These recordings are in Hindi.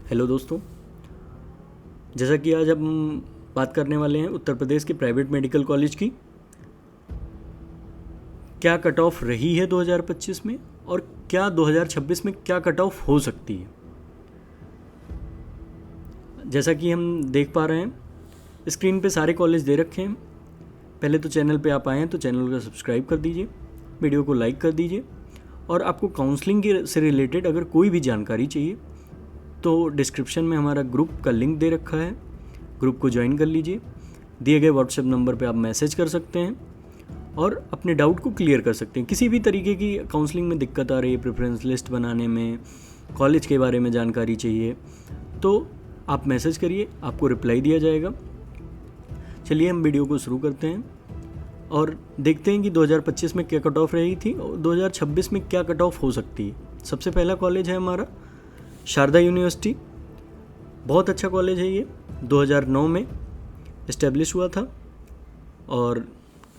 हेलो दोस्तों, जैसा कि आज हम बात करने वाले हैं उत्तर प्रदेश के प्राइवेट मेडिकल कॉलेज की। क्या कट ऑफ रही है 2025 में और क्या 2026 में क्या कट ऑफ हो सकती है। जैसा कि हम देख पा रहे हैं, स्क्रीन पे सारे कॉलेज दे रखे हैं। पहले तो चैनल पे आप आए हैं तो चैनल को सब्सक्राइब कर दीजिए, वीडियो को लाइक कर दीजिए, और आपको काउंसलिंग से रिलेटेड अगर कोई भी जानकारी चाहिए तो डिस्क्रिप्शन में हमारा ग्रुप का लिंक दे रखा है, ग्रुप को ज्वाइन कर लीजिए। दिए गए व्हाट्सएप नंबर पे आप मैसेज कर सकते हैं और अपने डाउट को क्लियर कर सकते हैं। किसी भी तरीके की काउंसलिंग में दिक्कत आ रही है, प्रेफरेंस लिस्ट बनाने में, कॉलेज के बारे में जानकारी चाहिए, तो आप मैसेज करिए, आपको रिप्लाई दिया जाएगा। चलिए हम वीडियो को शुरू करते हैं और देखते हैं कि 2025 में क्या कट ऑफ रही थी और 2026 में क्या कट ऑफ हो सकती है। सबसे पहला कॉलेज है हमारा शारदा यूनिवर्सिटी। बहुत अच्छा कॉलेज है ये, 2009 में इस्टेब्लिश हुआ था और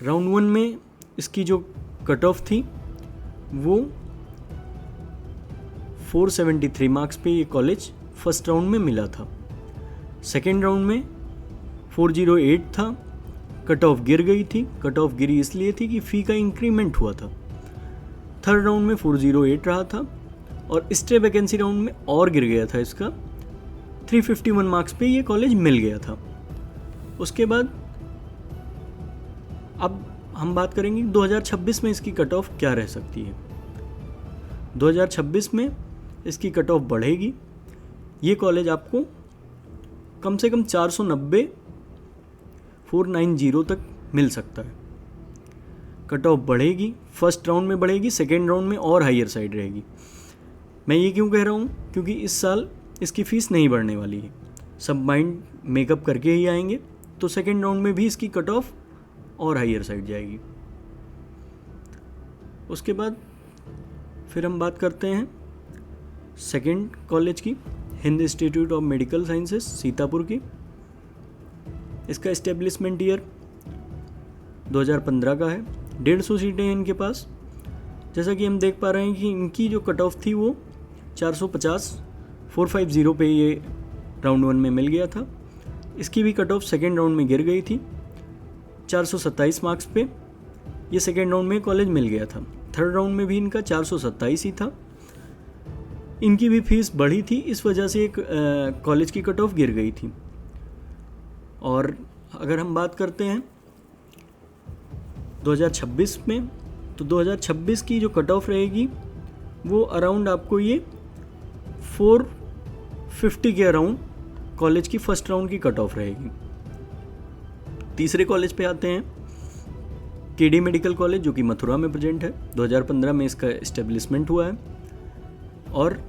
राउंड 1 में इसकी जो कट ऑफ थी वो 473 मार्क्स पे ये कॉलेज फर्स्ट राउंड में मिला था। सेकेंड राउंड में 408 था, कट ऑफ गिर गई थी। कट ऑफ गिरी इसलिए थी कि फ़ी का इंक्रीमेंट हुआ था। थर्ड राउंड में 408 रहा था और स्टे वैकेंसी राउंड में और गिर गया था इसका, 351 मार्क्स पे ये कॉलेज मिल गया था। उसके बाद अब हम बात करेंगे 2026 में इसकी कट ऑफ क्या रह सकती है। 2026 में इसकी कट ऑफ बढ़ेगी। ये कॉलेज आपको कम से कम 490 तक मिल सकता है। कट ऑफ बढ़ेगी, फर्स्ट राउंड में बढ़ेगी, सेकेंड राउंड में और हायर साइड रहेगी। मैं ये क्यों कह रहा हूँ, क्योंकि इस साल इसकी फ़ीस नहीं बढ़ने वाली है, सब माइंड मेकअप करके ही आएंगे, तो सेकेंड राउंड में भी इसकी कट ऑफ और हायर साइड जाएगी। उसके बाद फिर हम बात करते हैं सेकेंड कॉलेज की, Hind institute of medical sciences Sitapur की। इसका इस्टेब्लिशमेंट ईयर 2015 का है। 150 सीटें हैं इनके पास। जैसा कि हम देख पा रहे हैं कि इनकी जो कट ऑफ थी वो 450 पे ये राउंड 1 में मिल गया था। इसकी भी कट ऑफ सेकेंड राउंड में गिर गई थी 427 मार्क्स पे। ये सेकेंड राउंड में कॉलेज मिल गया था। थर्ड राउंड में भी इनका 427 ही था। इनकी भी फीस बढ़ी थी, इस वजह से एक कॉलेज की कट ऑफ गिर गई थी। और अगर हम बात करते हैं 2026 में, तो 2026 की जो कट ऑफ रहेगी वो अराउंड आपको ये 450 के अराउंड कॉलेज की फर्स्ट राउंड की कट ऑफ रहेगी। तीसरे कॉलेज पे आते हैं, केडी मेडिकल कॉलेज, जो कि मथुरा में प्रेजेंट है। 2015 में इसका इस्टेब्लिशमेंट हुआ है और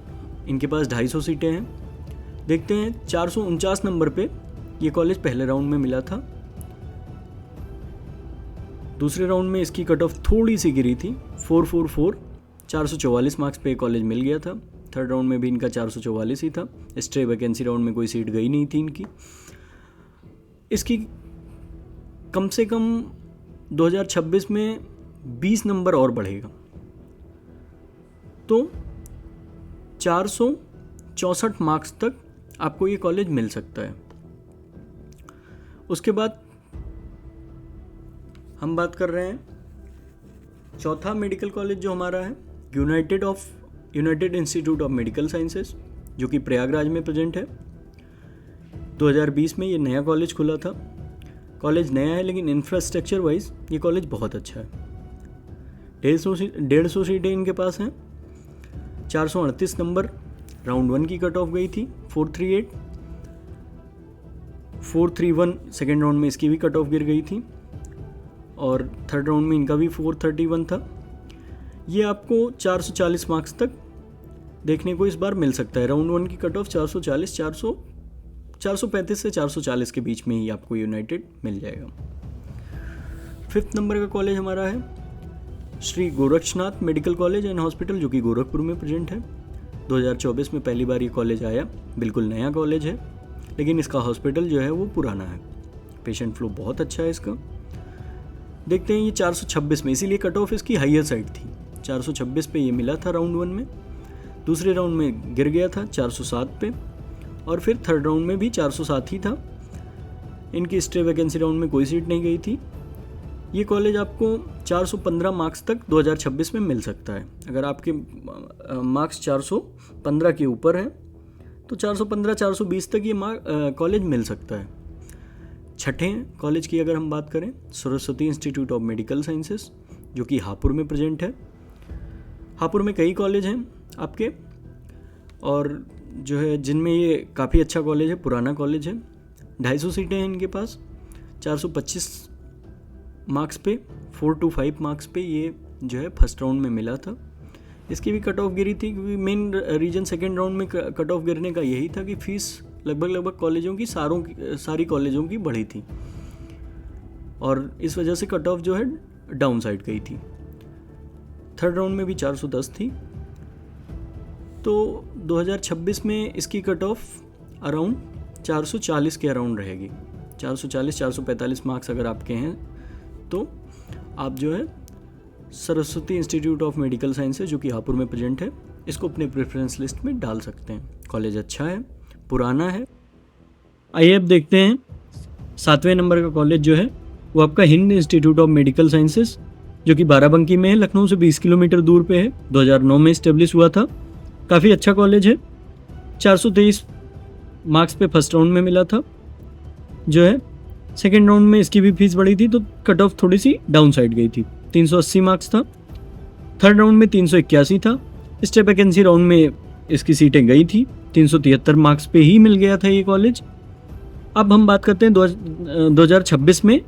इनके पास 250 सीटें हैं। देखते हैं 449 नंबर पे ये कॉलेज पहले राउंड में मिला था। दूसरे राउंड में इसकी कट ऑफ थोड़ी सी गिरी थी, 444, 444 मार्क्स पे कॉलेज मिल गया था। थर्ड राउंड में भी इनका 444 ही था। स्टे वैकेंसी राउंड में कोई सीट गई नहीं थी इनकी। इसकी कम से कम 2026 में 20 नंबर और बढ़ेगा, तो 464 मार्क्स तक आपको ये कॉलेज मिल सकता है। उसके बाद हम बात कर रहे हैं चौथा मेडिकल कॉलेज जो हमारा है, United institute of medical sciences, जो कि प्रयागराज में प्रेजेंट है। 2020 में ये नया कॉलेज खुला था। कॉलेज नया है लेकिन इंफ्रास्ट्रक्चर वाइज ये कॉलेज बहुत अच्छा है। 150 सीटें इनके पास हैं। 438 नंबर राउंड 1 की कट ऑफ गई थी, 438, 431 सेकेंड राउंड में इसकी भी कट ऑफ गिर गई थी और थर्ड राउंड में इनका भी 431 था। ये आपको 440 मार्क्स तक देखने को इस बार मिल सकता है। राउंड 1 की कट ऑफ 435 से 440 के बीच में ही आपको यूनाइटेड मिल जाएगा। फिफ्थ नंबर का कॉलेज हमारा है Shri Gorakshnath medical college and hospital, जो कि गोरखपुर में प्रेजेंट है। 2024 में पहली बार ये कॉलेज आया। बिल्कुल नया कॉलेज है लेकिन इसका हॉस्पिटल जो है वो पुराना है। पेशेंट फ्लो बहुत अच्छा है इसका। देखते हैं ये 426 में, इसीलिए कट ऑफ इसकी हाइयर साइड थी। 426 पे ये मिला था राउंड 1 में। दूसरे राउंड में गिर गया था 407 पे और फिर थर्ड राउंड में भी 407 ही था। इनकी स्टे वैकेंसी राउंड में कोई सीट नहीं गई थी। ये कॉलेज आपको 415 मार्क्स तक 2026 में मिल सकता है। अगर आपके मार्क्स 415 के ऊपर हैं तो 415-420 तक ये कॉलेज मिल सकता है। छठे कॉलेज की अगर हम बात करें, Saraswati institute of medical sciences, जो कि हापुड़ में प्रेजेंट है। हापुड़ में कई कॉलेज हैं आपके, और जो है जिनमें ये काफ़ी अच्छा कॉलेज है, पुराना कॉलेज है। 250 सीटें हैं इनके पास। 425 मार्क्स पे, 4 to 5 मार्क्स पे ये जो है फर्स्ट राउंड में मिला था। इसकी भी कट ऑफ गिरी थी, क्योंकि मेन रीजन सेकेंड राउंड में कट ऑफ गिरने का यही था कि फीस लगभग कॉलेजों की सारी कॉलेजों की बढ़ी थी, और इस वजह से कट ऑफ जो है डाउन साइड गई थी। थर्ड राउंड में भी 410 थी। तो 2026 में इसकी कट ऑफ अराउंड 440 के अराउंड रहेगी। 440-445 मार्क्स अगर आपके हैं तो आप जो है Saraswati institute of medical sciences, जो कि हापुड़ में प्रेजेंट है, इसको अपने प्रेफरेंस लिस्ट में डाल सकते हैं। कॉलेज अच्छा है, पुराना है। आइए अब देखते हैं 7वें नंबर का कॉलेज जो है वो आपका Hind institute of medical sciences, जो कि बाराबंकी में है, लखनऊ से 20 किलोमीटर दूर पे है। 2009 में इस्टेब्लिश हुआ था। काफ़ी अच्छा कॉलेज है। 423 मार्क्स पे फर्स्ट राउंड में मिला था। जो है सेकेंड राउंड में इसकी भी फीस बढ़ी थी, तो कट ऑफ थोड़ी सी डाउन साइड गई थी। 380 मार्क्स था। थर्ड राउंड में 381 था। स्टे वैकेंसी राउंड में इसकी सीटें गई थी। 373 मार्क्स पे ही मिल गया था ये कॉलेज। अब हम बात करते हैं 2026 में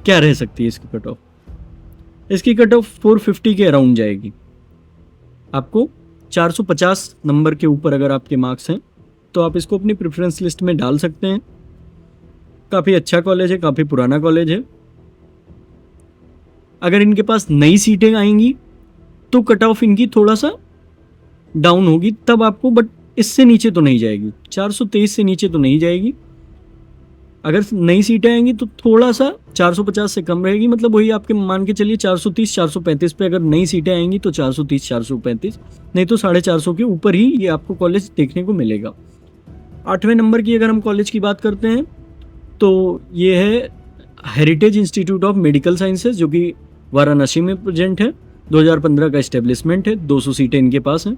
क्या रह सकती है इसकी कट ऑफ। इसकी कट ऑफ 450 के अराउंड जाएगी। आपको 450 नंबर के ऊपर अगर आपके मार्क्स हैं तो आप इसको अपनी प्रेफरेंस लिस्ट में डाल सकते हैं। काफ़ी अच्छा कॉलेज है, काफ़ी पुराना कॉलेज है। अगर इनके पास नई सीटें आएंगी तो कट ऑफ इनकी थोड़ा सा डाउन होगी तब आपको, बट इससे नीचे तो नहीं जाएगी। 423 से नीचे तो नहीं जाएगी। अगर नई सीटें आएंगी तो थोड़ा सा 450 से कम रहेगी, मतलब वही आपके मान के चलिए 430-435 पे अगर नई सीटें आएंगी तो 430-435, नहीं तो 450 के ऊपर ही ये आपको कॉलेज देखने को मिलेगा। 8वें नंबर की अगर हम कॉलेज की बात करते हैं तो ये है heritage institute of medical sciences, जो कि वाराणसी में प्रेजेंट है। 2015 का इस्टेब्लिशमेंट है। 200 सीटें इनके पास हैं।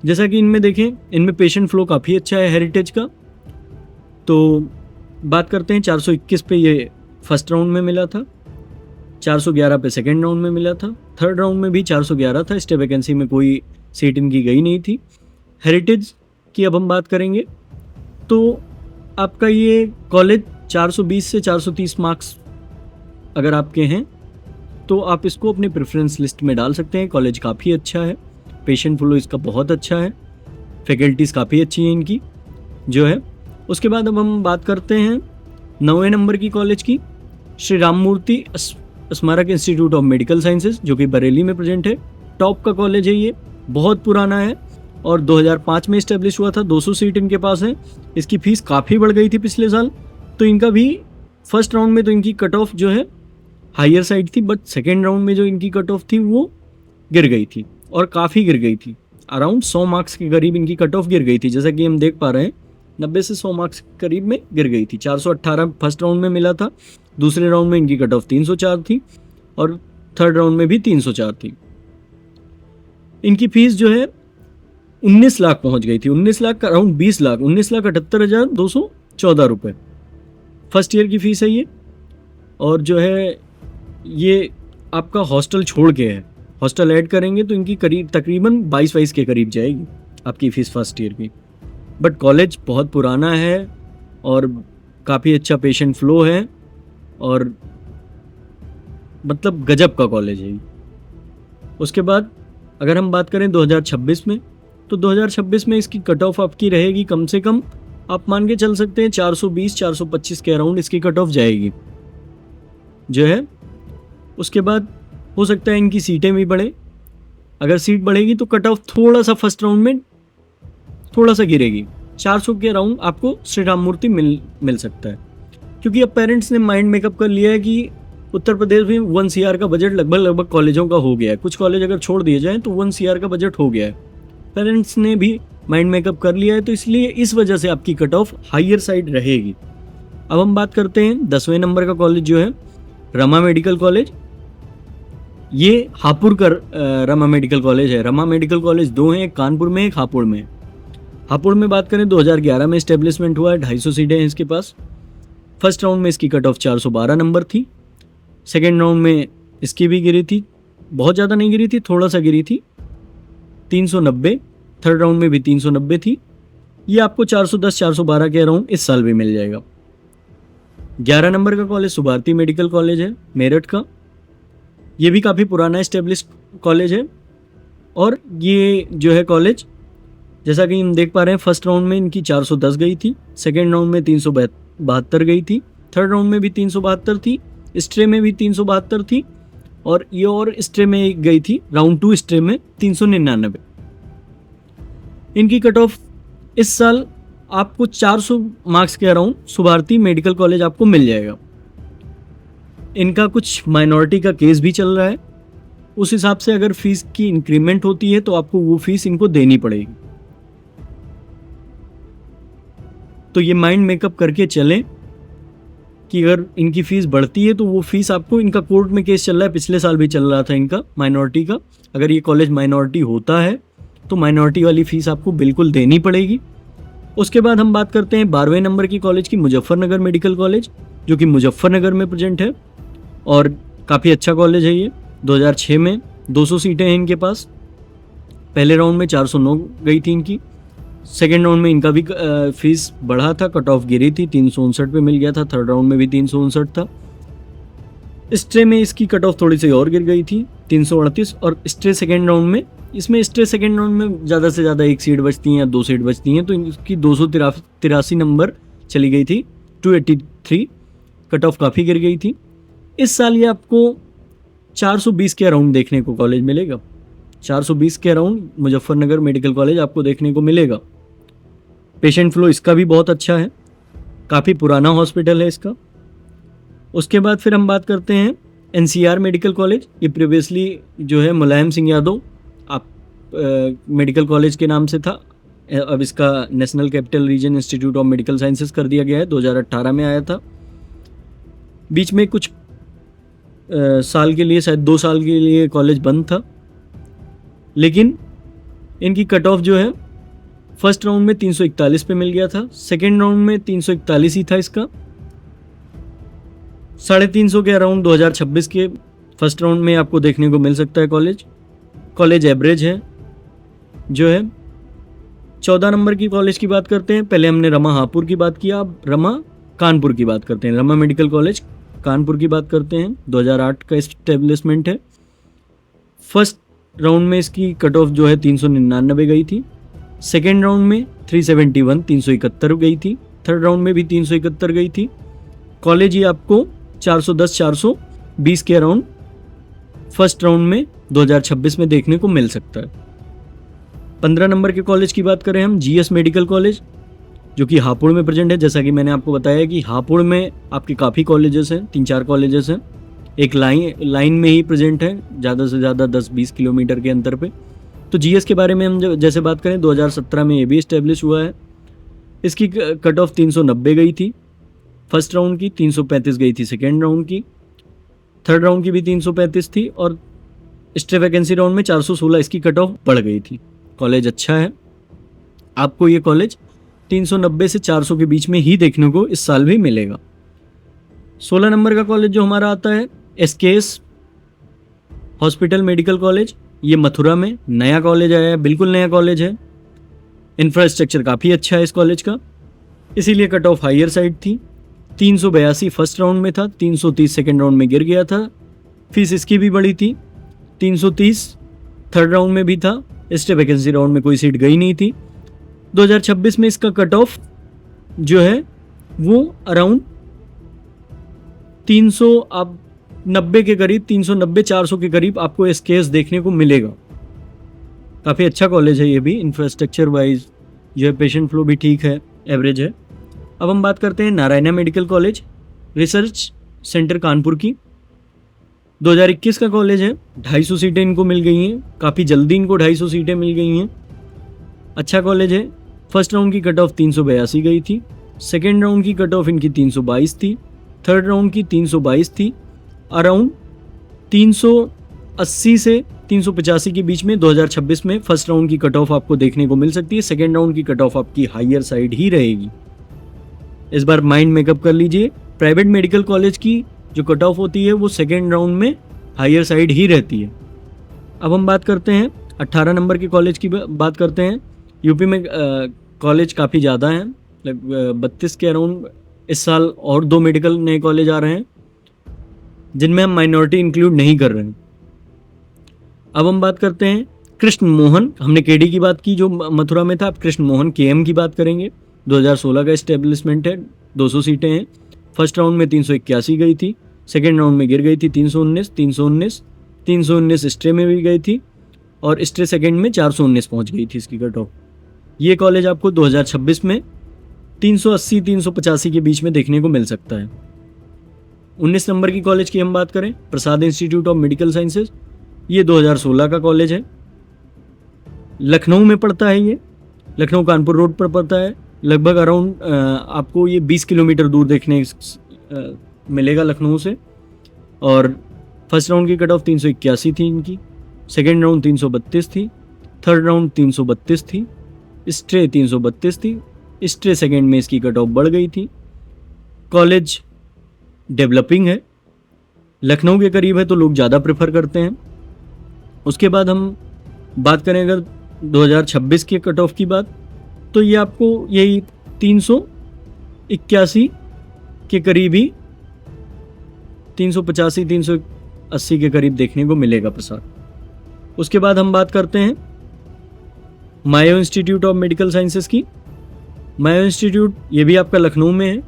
जैसा कि इनमें देखें, इनमें पेशेंट फ्लो काफ़ी अच्छा है हेरिटेज का। तो बात करते हैं 421 पे ये फर्स्ट राउंड में मिला था। 411 पे सेकेंड राउंड में मिला था। थर्ड राउंड में भी 411 था। स्टे वैकेंसी में कोई सीट इनकी गई नहीं थी। हेरिटेज की अब हम बात करेंगे तो आपका ये कॉलेज 420 से 430 मार्क्स अगर आपके हैं तो आप इसको अपने प्रेफरेंस लिस्ट में डाल सकते हैं। कॉलेज काफ़ी अच्छा है। पेशेंट फ्लो इसका बहुत अच्छा है। फैकल्टीज़ काफ़ी अच्छी हैं इनकी जो है। उसके बाद अब हम बात करते हैं 9वें नंबर की कॉलेज की, श्री राममूर्ति स्मारक इंस्टीट्यूट ऑफ मेडिकल साइंसेज, जो कि बरेली में प्रेजेंट है। टॉप का कॉलेज है ये, बहुत पुराना है और 2005 में इस्टेब्लिश हुआ था। 200 सीट इनके पास है। इसकी फ़ीस काफ़ी बढ़ गई थी पिछले साल, तो इनका भी फर्स्ट राउंड में तो इनकी कट ऑफ जो है हायर साइड थी, बट सेकेंड राउंड में जो इनकी कट ऑफ थी वो गिर गई थी, और काफ़ी गिर गई थी। अराउंड 100 मार्क्स के करीब इनकी कट ऑफ गिर गई थी। जैसा कि हम देख पा रहे हैं 90 से 100 मार्क्स के करीब में गिर गई थी। 418 फर्स्ट राउंड में मिला था। दूसरे राउंड में इनकी कट ऑफ 304 थी और थर्ड राउंड में भी 304 थी। इनकी फीस जो है 19 लाख पहुंच गई थी। 19 लाख का अराउंड 20 लाख, 19,78,214 रुपये फर्स्ट ईयर की फ़ीस है ये। और जो है ये आपका हॉस्टल छोड़ के है। हॉस्टल ऐड करेंगे तो इनकी करीब तकरीबन 22 के करीब जाएगी आपकी फ़ीस फर्स्ट ईयर की। बट कॉलेज बहुत पुराना है और काफ़ी अच्छा पेशेंट फ्लो है और मतलब गजब का कॉलेज है। उसके बाद अगर हम बात करें 2026 में, तो 2026 में इसकी कट ऑफ आपकी रहेगी कम से कम, आप मान के चल सकते हैं 420-425 के अराउंड इसकी कट ऑफ जाएगी जो है। उसके बाद हो सकता है इनकी सीटें भी बढ़े। अगर सीट बढ़ेगी तो कट ऑफ थोड़ा सा फर्स्ट राउंड में थोड़ा सा गिरेगी। 400 के अराउंड आपको श्री राममूर्ति मिल सकता है, क्योंकि अब पेरेंट्स ने माइंड मेकअप कर लिया है कि उत्तर प्रदेश में 1 CR का बजट लगभग कॉलेजों का हो गया है। कुछ कॉलेज अगर छोड़ दिए जाएँ तो 1 CR का बजट हो गया है। पेरेंट्स ने भी माइंड मेकअप कर लिया है, तो इसलिए इस वजह से आपकी कट ऑफ हायर साइड रहेगी। अब हम बात करते हैं 10वें नंबर का कॉलेज जो है रमा मेडिकल कॉलेज। ये हापुड़ का रमा मेडिकल कॉलेज है। रमा मेडिकल कॉलेज दो हैं, एक कानपुर में एक हापुड़ में। हापुड़ में बात करें 2011 में इस्टेब्लिशमेंट हुआ है, 250 सीटें हैं इसके पास। फर्स्ट राउंड में इसकी कट ऑफ 412 नंबर थी। सेकेंड राउंड में इसकी भी गिरी थी, बहुत ज़्यादा नहीं गिरी थी, थोड़ा सा गिरी थी, 390। थर्ड राउंड में भी 390 थी। ये आपको 410 412 के अराउंड इस साल भी मिल जाएगा। 11 नंबर का कॉलेज सुभारती मेडिकल कॉलेज है मेरठ का। ये भी काफ़ी पुराना इस्टेब्लिश कॉलेज है। और ये जो है कॉलेज, जैसा कि हम देख पा रहे हैं, फर्स्ट राउंड में इनकी 410 गई थी, सेकेंड राउंड में 372 गई थी, थर्ड राउंड में भी 372 थी, स्ट्रे में भी 372 थी, और ये और स्ट्रे में गई थी राउंड 2 स्ट्रे में 399। इनकी कट ऑफ इस साल आपको 400 मार्क्स के अराउंड सुभारती मेडिकल कॉलेज आपको मिल जाएगा। इनका कुछ माइनॉरिटी का केस भी चल रहा है, उस हिसाब से अगर फीस की इंक्रीमेंट होती है तो आपको वो फीस इनको देनी पड़ेगी। तो ये माइंड मेकअप करके चलें कि अगर इनकी फ़ीस बढ़ती है तो वो फीस आपको, इनका कोर्ट में केस चल रहा है, पिछले साल भी चल रहा था इनका माइनॉरिटी का, अगर ये कॉलेज माइनॉरिटी होता है तो माइनॉरिटी वाली फ़ीस आपको बिल्कुल देनी पड़ेगी। उसके बाद हम बात करते हैं 12वें नंबर की कॉलेज की, मुजफ्फरनगर मेडिकल कॉलेज, जो कि मुजफ्फरनगर में प्रेजेंट है और काफ़ी अच्छा कॉलेज है ये। 2006 में 200 सीटें हैं इनके पास। पहले राउंड में 409 गई थी इनकी, सेकेंड राउंड में इनका भी फीस बढ़ा था, कट ऑफ गिरी थी, 359 पे मिल गया था, थर्ड राउंड में भी 359 था। स्ट्रे में इसकी कट ऑफ थोड़ी सी और गिर गई थी, 338, और स्ट्रे सेकेंड राउंड में, इसमें स्ट्रे सेकेंड राउंड में ज़्यादा से ज़्यादा 1 सीट बचती हैं या 2 सीट बचती हैं, तो इसकी 283 नंबर चली गई थी, 283, कट ऑफ काफ़ी गिर गई थी। इस साल ये आपको 420 के अराउंड देखने को कॉलेज मिलेगा, 420 के अराउंड मुजफ्फरनगर मेडिकल कॉलेज आपको देखने को मिलेगा। पेशेंट फ्लो इसका भी बहुत अच्छा है, काफ़ी पुराना हॉस्पिटल है इसका। उसके बाद फिर हम बात करते हैं NCR मेडिकल कॉलेज। ये प्रीवियसली जो है मुलायम सिंह यादव मेडिकल कॉलेज के नाम से था, अब इसका national capital region institute of medical sciences कर दिया गया है, 2018 में आया था। बीच में कुछ साल के लिए, शायद 2 साल के लिए कॉलेज बंद था, लेकिन इनकी कट ऑफ जो है फर्स्ट राउंड में 341 पे मिल गया था, सेकेंड राउंड में 341 ही था इसका, 350 के अराउंड 2026 के फर्स्ट राउंड में आपको देखने को मिल सकता है कॉलेज एवरेज है जो है। 14 नंबर की कॉलेज की बात करते हैं। पहले हमने रमा हापुड़ की बात किया, अब रमा कानपुर की बात करते हैं। रमा मेडिकल कॉलेज कानपुर की बात करते हैं, 2008 का इस्टेब्लिशमेंट है। फर्स्ट राउंड में इसकी कट ऑफ जो है 399 गई थी, सेकेंड राउंड में 371 371 गई थी, थर्ड राउंड में भी 371 गई थी। कॉलेज ही आपको 410 420 के अराउंड फर्स्ट राउंड में 2026 में देखने को मिल सकता है। 15 नंबर के कॉलेज की बात करें हम, GS मेडिकल कॉलेज, जो कि हापुड़ में प्रेजेंट है। जैसा कि मैंने आपको बताया कि हापुड़ में आपके काफ़ी कॉलेजेस हैं, 3-4 कॉलेजेस हैं, एक लाइन में ही प्रेजेंट है, ज़्यादा से ज़्यादा 10-20 किलोमीटर के अंतर पे। तो GS के बारे में हम जैसे बात करें, 2017 में ये भी इस्टेब्लिश हुआ है। इसकी कट ऑफ 390 गई थी फर्स्ट राउंड की, 335 गई थी सेकेंड राउंड की, थर्ड राउंड की भी 335 थी, और स्ट्रे वैकेंसी राउंड में 416 इसकी कट ऑफ बढ़ गई थी। कॉलेज अच्छा है, आपको ये कॉलेज 390 से 400 के बीच में ही देखने को इस साल भी मिलेगा। 16 नंबर का कॉलेज जो हमारा आता है SKS हॉस्पिटल मेडिकल कॉलेज, ये मथुरा में नया कॉलेज आया है, बिल्कुल नया कॉलेज है। इंफ्रास्ट्रक्चर काफ़ी अच्छा है इस कॉलेज का, इसीलिए कट ऑफ हायर साइड थी। 382 फर्स्ट राउंड में था, 330 सेकेंड राउंड में गिर गया था। फीस इसकी भी बड़ी थी, 330 थर्ड राउंड में भी था, स्टे वैकेंसी राउंड में कोई सीट गई नहीं थी। 2026 में इसका कट ऑफ जो है वो अराउंड 390 के करीब, 390-400 के करीब आपको SKS देखने को मिलेगा। काफ़ी अच्छा कॉलेज है ये भी, इंफ्रास्ट्रक्चर वाइज जो है, पेशेंट फ्लो भी ठीक है, एवरेज है। अब हम बात करते हैं Narayana medical college research centre Kanpur की। 2021 का कॉलेज है, 250 सीटें इनको मिल गई हैं, काफ़ी जल्दी इनको 250 सीटें मिल गई हैं। अच्छा कॉलेज है। फर्स्ट राउंड की कट ऑफ 382 गई थी, सेकेंड राउंड की कट ऑफ इनकी 322 थी, थर्ड राउंड की 322 थी। अराउंड 380 से 385 के बीच में 2026 में फर्स्ट राउंड की कट ऑफ आपको देखने को मिल सकती है। सेकेंड राउंड की कट ऑफ आपकी हायर साइड ही रहेगी। इस बार माइंड मेकअप कर लीजिए, प्राइवेट मेडिकल कॉलेज की जो कट ऑफ होती है वो सेकेंड राउंड में हायर साइड ही रहती है। अब हम बात करते हैं 18 नंबर के कॉलेज की बात करते हैं। यूपी में कॉलेज काफ़ी ज़्यादा हैं, लगभग 32 के अराउंड। इस साल और 2 मेडिकल नए कॉलेज आ रहे हैं जिनमें हम माइनॉरिटी इंक्लूड नहीं कर रहे हैं। अब हम बात करते हैं कृष्ण मोहन। हमने केडी की बात की जो मथुरा में था, अब कृष्ण मोहन केएम की बात करेंगे। 2016 का एस्टेब्लिशमेंट है, 200 सीटें हैं। फर्स्ट राउंड में 381 गई थी, सेकेंड राउंड में गिर गई थी 319 स्ट्रे में भी गई थी और स्ट्रे सेकेंड में 419 पहुंच गई थी इसकी कट ऑफ। ये कॉलेज आपको 2026 में 380-385 के बीच में देखने को मिल सकता है। 19 नंबर की कॉलेज की हम बात करें, प्रसाद इंस्टीट्यूट ऑफ मेडिकल साइंसेज। ये 2016 का कॉलेज है, लखनऊ में पड़ता है। ये लखनऊ कानपुर रोड पर पड़ता है। लगभग अराउंड आपको ये 20 किलोमीटर दूर देखने मिलेगा लखनऊ से। और फर्स्ट राउंड की कट ऑफ 381 थी इनकी, सेकेंड राउंड 332 थी, थर्ड राउंड 332 थी, स्ट्रे 332 थी। स्ट्रे सेकेंड में इसकी कट ऑफ बढ़ गई थी। कॉलेज डेवलपिंग है, लखनऊ के करीब है तो लोग ज़्यादा प्रेफर करते हैं। उसके बाद हम बात करें अगर 2026 के कट ऑफ की बात, तो ये आपको यही 381 के करीब ही 385-380 के करीब देखने को मिलेगा प्रसाद। उसके बाद हम बात करते हैं मायो इंस्टीट्यूट ऑफ मेडिकल साइंसेज की। मायो इंस्टीट्यूट ये भी आपका लखनऊ में है।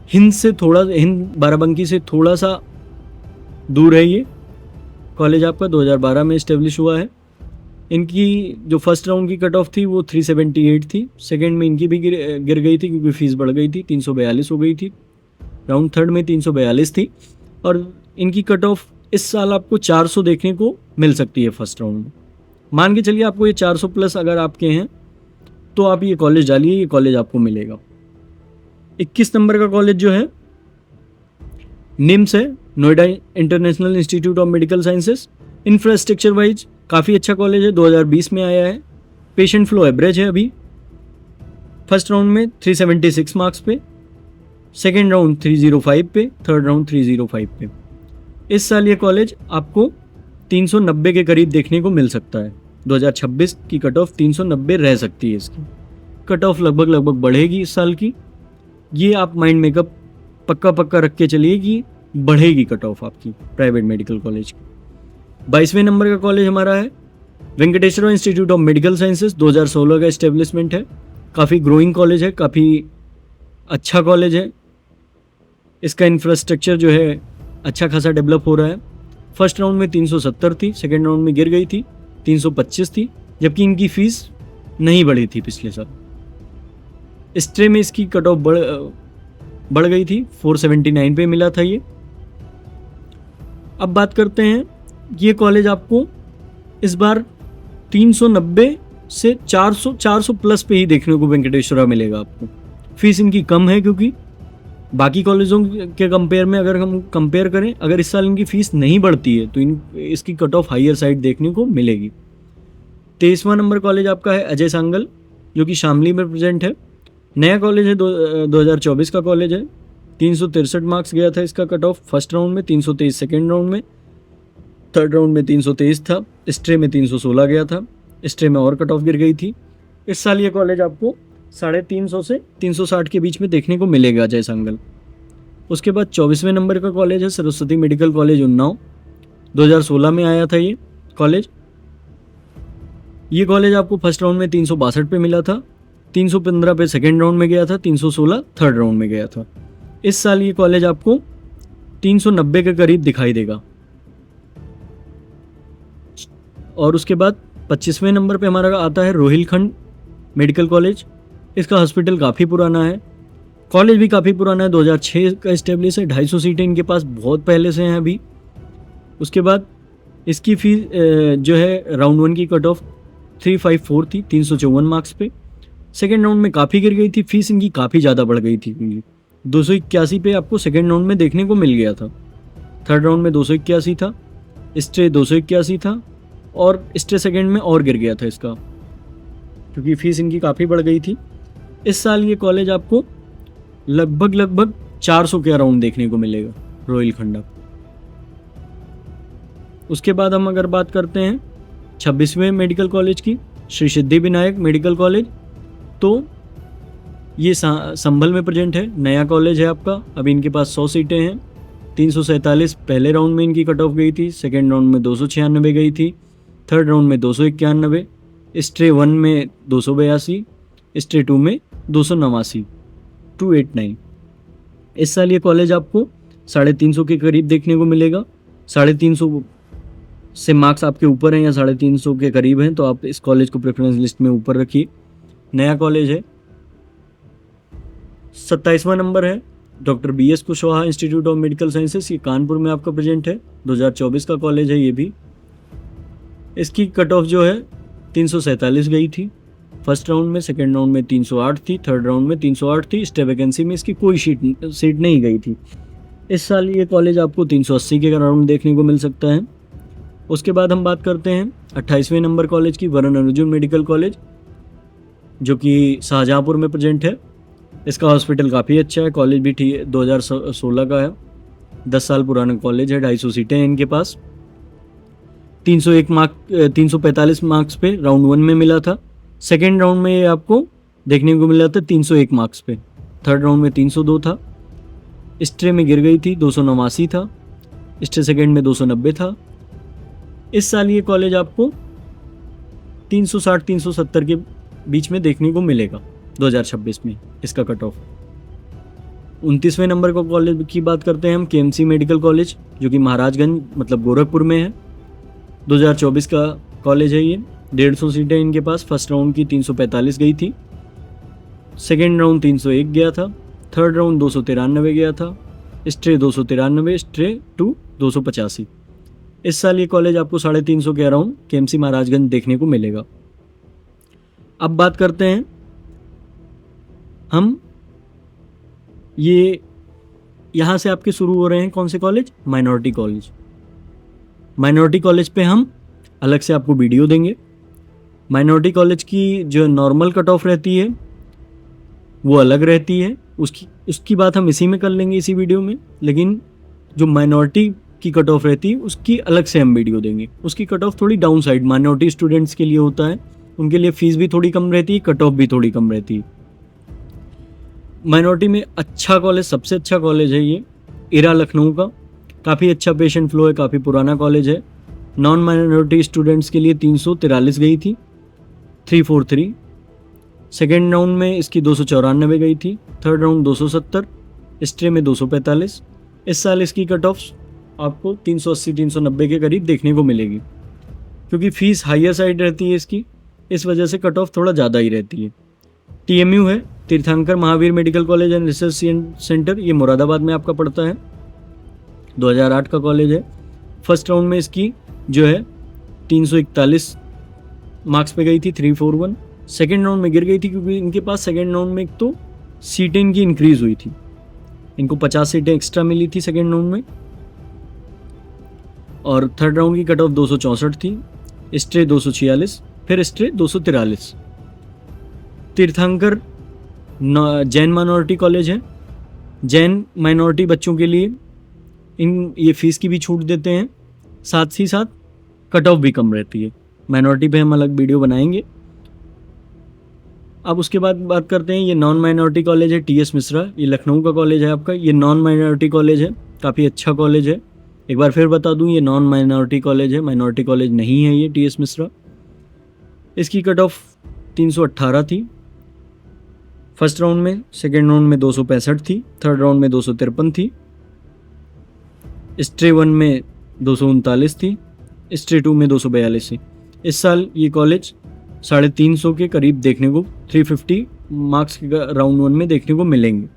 हिंद बाराबंकी से थोड़ा सा दूर है। ये कॉलेज आपका 2012 में इस्टेब्लिश हुआ है। इनकी जो फर्स्ट राउंड की कट ऑफ थी वो 378 थी, सेकेंड में इनकी भी गिर गई थी क्योंकि फीस बढ़ गई थी, 342 हो गई थी। राउंड थर्ड में 342 थी और इनकी कट ऑफ इस साल आपको 400 देखने को मिल सकती है फर्स्ट राउंड में। मान के चलिए आपको ये 400 प्लस अगर आपके हैं तो आप ये कॉलेज डालिए, ये कॉलेज आपको मिलेगा। 21 नंबर का कॉलेज जो है निम्स है, Noida international institute of medical sciences. Infrastructure wise काफ़ी अच्छा कॉलेज है, 2020 में आया है। पेशेंट फ्लो एवरेज है अभी। फर्स्ट राउंड में 376 मार्क्स पे, सेकेंड राउंड 305 पे, थर्ड राउंड 305 पे। इस साल ये कॉलेज आपको 390 के करीब देखने को मिल सकता है। 2026 की कट ऑफ 390 रह सकती है इसकी। कट ऑफ लगभग बढ़ेगी इस साल की। ये आप माइंड मेकअप पक्का रख के चलिए कि बढ़ेगी कट ऑफ आपकी प्राइवेट मेडिकल कॉलेज की। 22वें नंबर का कॉलेज हमारा है Venkateshwara institute of medical sciences. 2016 का एस्टेब्लिशमेंट है, काफ़ी ग्रोइंग कॉलेज है, काफ़ी अच्छा कॉलेज है। इसका इंफ्रास्ट्रक्चर जो है अच्छा खासा डेवलप हो रहा है। फर्स्ट राउंड में 370 थी, सेकेंड राउंड में गिर गई थी, 325 थी, जबकि इनकी फ़ीस नहीं बढ़ी थी पिछले साल। स्ट्रे में इसकी कट ऑफ बढ़ गई थी, 479 पे मिला था ये। अब बात करते हैं, ये कॉलेज आपको इस बार 390 से 400 प्लस पे ही देखने को वेंकटेश्वरा मिलेगा आपको। फीस इनकी कम है क्योंकि बाकी कॉलेजों के कंपेयर में अगर हम कंपेयर करें, अगर इस साल इनकी फ़ीस नहीं बढ़ती है तो इसकी कट ऑफ हायर साइड देखने को मिलेगी। 23वां नंबर कॉलेज आपका है अजय सांगल, जो कि शामली में प्रेजेंट है। नया कॉलेज है, 2024 का कॉलेज है। 363 मार्क्स गया था इसका कट ऑफ फर्स्ट राउंड में, 323 सेकेंड राउंड में, थर्ड राउंड में 323 था, स्ट्रे में 316 गया था, स्ट्रे में और कट ऑफ गिर गई थी। इस साल ये कॉलेज आपको 350 से 360 के बीच में देखने को मिलेगा अजय सांगल। उसके बाद 24वें नंबर का कॉलेज है सरस्वती मेडिकल कॉलेज उन्नाव। 2016 में आया था ये कॉलेज। ये कॉलेज आपको फर्स्ट राउंड में 362 पे मिला था, 315 पे सेकेंड राउंड में गया था, 316 थर्ड राउंड में गया था। इस साल ये कॉलेज आपको 390 के करीब दिखाई देगा। और उसके बाद 25वें नंबर पे हमारा आता है रोहिलखंड मेडिकल कॉलेज। इसका हॉस्पिटल काफ़ी पुराना है, कॉलेज भी काफ़ी पुराना है, 2006 का इस्टेब्लिश है। 250 सीटें इनके पास बहुत पहले से हैं अभी। उसके बाद इसकी फ़ीस जो है राउंड 1 की कट ऑफ 354 थी 354 मार्क्स पे। सेकेंड राउंड में काफ़ी गिर गई थी, फीस इनकी काफ़ी ज़्यादा बढ़ गई थी क्योंकि 281 पे आपको सेकेंड राउंड में देखने को मिल गया था। थर्ड राउंड में 281 था, स्ट्रे 281 था और स्ट्रे सेकेंड में और गिर गया था इसका, क्योंकि फीस इनकी काफ़ी बढ़ गई थी। इस साल ये कॉलेज आपको लगभग 400 के अराउंड देखने को मिलेगा, रोहिलखंडा। उसके बाद हम अगर बात करते हैं 26वें मेडिकल कॉलेज की, श्री सिद्धि विनायक मेडिकल कॉलेज, तो ये संभल में प्रेजेंट है, नया कॉलेज है आपका। अभी इनके पास 100 सीटें हैं। 347 पहले राउंड में इनकी कट ऑफ गई थी, सेकेंड राउंड में 296 गई थी, थर्ड राउंड में 291, स्ट्रे 1 में 282, स्ट्रे 2 में 289, 289। इस साल ये कॉलेज आपको 350 के करीब देखने को मिलेगा। 350 से मार्क्स आपके ऊपर हैं या 350 के करीब हैं तो आप इस कॉलेज को प्रेफरेंस लिस्ट में ऊपर रखिए। नया कॉलेज है। 27वां नंबर है doctor BS Kushwaha institute of medical sciences, ये कानपुर में आपका प्रेजेंट है। 2024 का कॉलेज है ये भी। इसकी कट ऑफ जो है 347 गई थी फर्स्ट राउंड में, सेकेंड राउंड में 308 थी, थर्ड राउंड में 308 थी। स्टे वैकेंसी में इसकी कोई सीट नहीं गई थी। इस साल ये कॉलेज आपको 380 के अराउंड देखने को मिल सकता है। उसके बाद हम बात करते हैं 28वें नंबर कॉलेज की, वरुण अर्जुन मेडिकल कॉलेज, जो कि शाहजहाँपुर में प्रेजेंट है। इसका हॉस्पिटल काफ़ी अच्छा है, कॉलेज भी ठीक 2016 का है, 10 साल पुराना कॉलेज है। 250 सीटें हैं इनके पास। 345 मार्क्स पे राउंड 1 में मिला था। सेकेंड राउंड में ये आपको देखने को मिला था 301 मार्क्स पे। थर्ड राउंड में 302 था। स्ट्रे में गिर गई थी, 289 था। स्ट्रे सेकेंड में 290 था। इस साल ये कॉलेज आपको 360-370 के बीच में देखने को मिलेगा 2026 में इसका कट ऑफ। 29वें नंबर का कॉलेज की बात करते हैं हम, KMC मेडिकल कॉलेज, जो कि महाराजगंज मतलब गोरखपुर में है। 2024 का कॉलेज है ये। 150 सीटें इनके पास। फर्स्ट राउंड की 345 गई थी, सेकेंड राउंड 301 गया था, थर्ड राउंड 293 गया था, स्ट्रे 293, स्ट्रे 2 285। इस साल ये कॉलेज आपको 350 के अराउंड KMC महाराजगंज देखने को मिलेगा। अब बात करते हैं हम, ये यहाँ से आपके शुरू हो रहे हैं कौन से college? Minority college. Minority college पे हम अलग से आपको वीडियो देंगे। माइनॉरिटी कॉलेज की जो नॉर्मल कट ऑफ रहती है वो अलग रहती है, उसकी बात हम इसी में कर लेंगे, इसी वीडियो में। लेकिन जो माइनॉरिटी की कट ऑफ रहती है उसकी अलग से हम वीडियो देंगे। उसकी कट ऑफ थोड़ी डाउन साइड माइनॉरिटी स्टूडेंट्स के लिए होता है, उनके लिए फ़ीस भी थोड़ी कम रहती है, कट ऑफ भी थोड़ी कम रहती है। माइनॉरिटी में अच्छा कॉलेज, सबसे अच्छा कॉलेज है ये इरा लखनऊ का। काफ़ी अच्छा पेशेंट फ्लो है, काफ़ी पुराना कॉलेज है। नॉन माइनॉरिटी स्टूडेंट्स के लिए 343 गई थी, 343। सेकेंड राउंड में इसकी 294 गई थी, थर्ड राउंड 270, स्ट्रे में 245। इस साल इसकी कट ऑफ आपको 380-390 के करीब देखने को मिलेगी, क्योंकि फ़ीस हाइयर साइड रहती है इसकी, इस वजह से कट ऑफ थोड़ा ज़्यादा ही रहती है। TMU है, तीर्थंकर Mahavir medical college and research centre, ये मुरादाबाद में आपका पड़ता है। 2008 का कॉलेज है। फर्स्ट राउंड में इसकी जो है 341 मार्क्स पे गई थी, 341। सेकेंड राउंड में गिर गई थी क्योंकि इनके पास सेकेंड राउंड में एक तो सीटें इनकी इंक्रीज़ हुई थी, इनको 50 सीटें एक्स्ट्रा मिली थी सेकेंड राउंड में। और थर्ड राउंड की कट ऑफ 264 थी, स्ट्रे 246, फिर स्ट्रे 243। तीर्थंकर जैन माइनॉरिटी कॉलेज है। जैन माइनॉरिटी बच्चों के लिए ये फ़ीस की भी छूट देते हैं, साथ ही साथ कट ऑफ भी कम रहती है। माइनॉरिटी पे हम अलग वीडियो बनाएंगे। अब उसके बाद बात करते हैं, ये नॉन माइनॉरिटी कॉलेज है TS मिश्रा, ये लखनऊ का कॉलेज है आपका। ये नॉन माइनॉरिटी कॉलेज है, काफ़ी अच्छा कॉलेज है। एक बार फिर बता दूं, ये नॉन माइनॉरिटी कॉलेज है, माइनॉरिटी कॉलेज नहीं है ये TS मिश्रा। इसकी कट ऑफ 318 थी फर्स्ट राउंड में, सेकेंड राउंड में 265 थी, थर्ड राउंड में 253 थी, स्ट्रे 1 में 239 थी, स्ट्रे 2 में 242 थी। इस साल ये कॉलेज 350 के करीब देखने को, 350 मार्क्स राउंड 1 में देखने को मिलेंगे।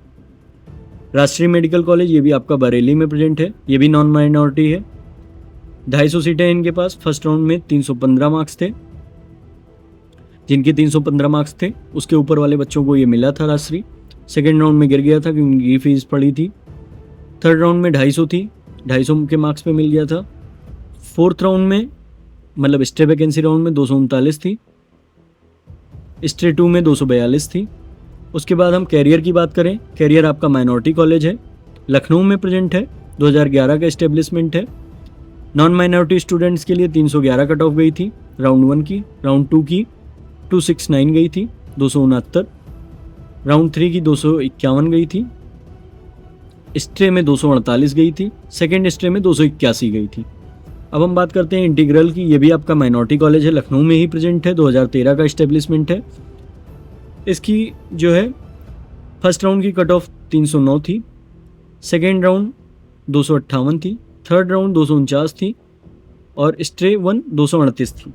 राष्ट्रीय मेडिकल कॉलेज, ये भी आपका बरेली में प्रेजेंट है, ये भी नॉन माइनॉरिटी है। 250 सीटें इनके पास। फर्स्ट राउंड में 315 मार्क्स थे, जिनके 315 मार्क्स थे, उसके ऊपर वाले बच्चों को ये मिला था राजश्री। सेकेंड राउंड में गिर गया था क्योंकि ये फीस पड़ी थी। थर्ड राउंड में 250 थी, 250 के मार्क्स पे मिल गया था। फोर्थ राउंड में मतलब स्टे वैकेंसी राउंड में 239 थी, स्टे 2 में 242 थी। उसके बाद हम कैरियर की बात करें, कैरियर आपका माइनॉरिटी कॉलेज है, लखनऊ में प्रेजेंट है, 2011 का इस्टेब्लिशमेंट है। नॉन माइनॉरिटी स्टूडेंट्स के लिए 311 कट ऑफ गई थी राउंड 1 की, राउंड 2 की 269 गई थी 269, राउंड 3 की 251 गई थी, स्टे में 248 गई थी, सेकेंड स्टे में 281 गई थी। अब हम बात करते हैं इंटीग्रल की। ये भी आपका माइनॉरिटी कॉलेज है, लखनऊ में ही प्रेजेंट है, 2013 का इस्टेब्लिशमेंट है। इसकी जो है फर्स्ट राउंड की कट ऑफ 309 थी, सेकेंड राउंड 258 थी, थर्ड राउंड 249 थी और स्टे 1 238 थी।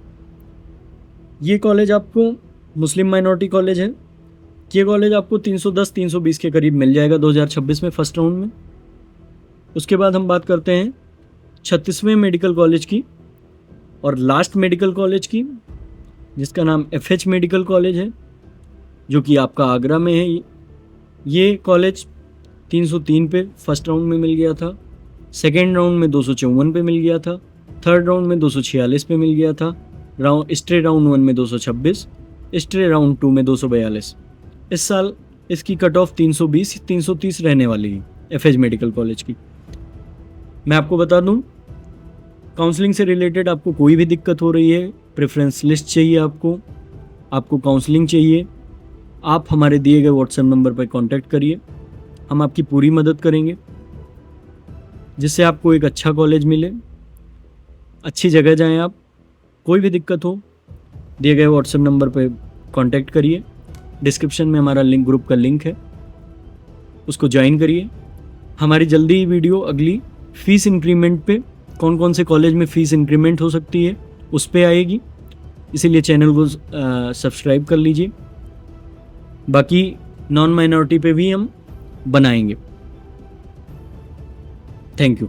ये कॉलेज आपको मुस्लिम माइनॉरिटी कॉलेज है। ये कॉलेज आपको 310-320 के करीब मिल जाएगा 2026 में फर्स्ट राउंड में। उसके बाद हम बात करते हैं 36वें मेडिकल कॉलेज की और लास्ट मेडिकल कॉलेज की, जिसका नाम FH मेडिकल कॉलेज है, जो कि आपका आगरा में है। ये कॉलेज 303 पे फर्स्ट राउंड में मिल गया था, सेकेंड राउंड में 254 पे मिल गया था, थर्ड राउंड में 246 पे मिल गया था, स्टे राउंड 1 में 226, स्टे राउंड 2 में 242। इस साल इसकी कट ऑफ 320-330 रहने वाली है FH मेडिकल कॉलेज की। मैं आपको बता दूं, काउंसलिंग से रिलेटेड आपको कोई भी दिक्कत हो रही है, प्रेफरेंस लिस्ट चाहिए आपको काउंसलिंग चाहिए, आप हमारे दिए गए व्हाट्सएप नंबर पर कांटेक्ट करिए। हम आपकी पूरी मदद करेंगे जिससे आपको एक अच्छा कॉलेज मिले, अच्छी जगह जाएं आप। कोई भी दिक्कत हो, दिए गए व्हाट्सएप नंबर पर कांटेक्ट करिए। डिस्क्रिप्शन में हमारा ग्रुप का लिंक है, उसको ज्वाइन करिए। हमारी जल्दी ही वीडियो अगली फ़ीस इंक्रीमेंट पे, कौन कौन से कॉलेज में फ़ीस इंक्रीमेंट हो सकती है, उस पर आएगी। इसीलिए चैनल को सब्सक्राइब कर लीजिए। बाकी नॉन माइनॉरिटी पे भी हम बनाएंगे। Thank you.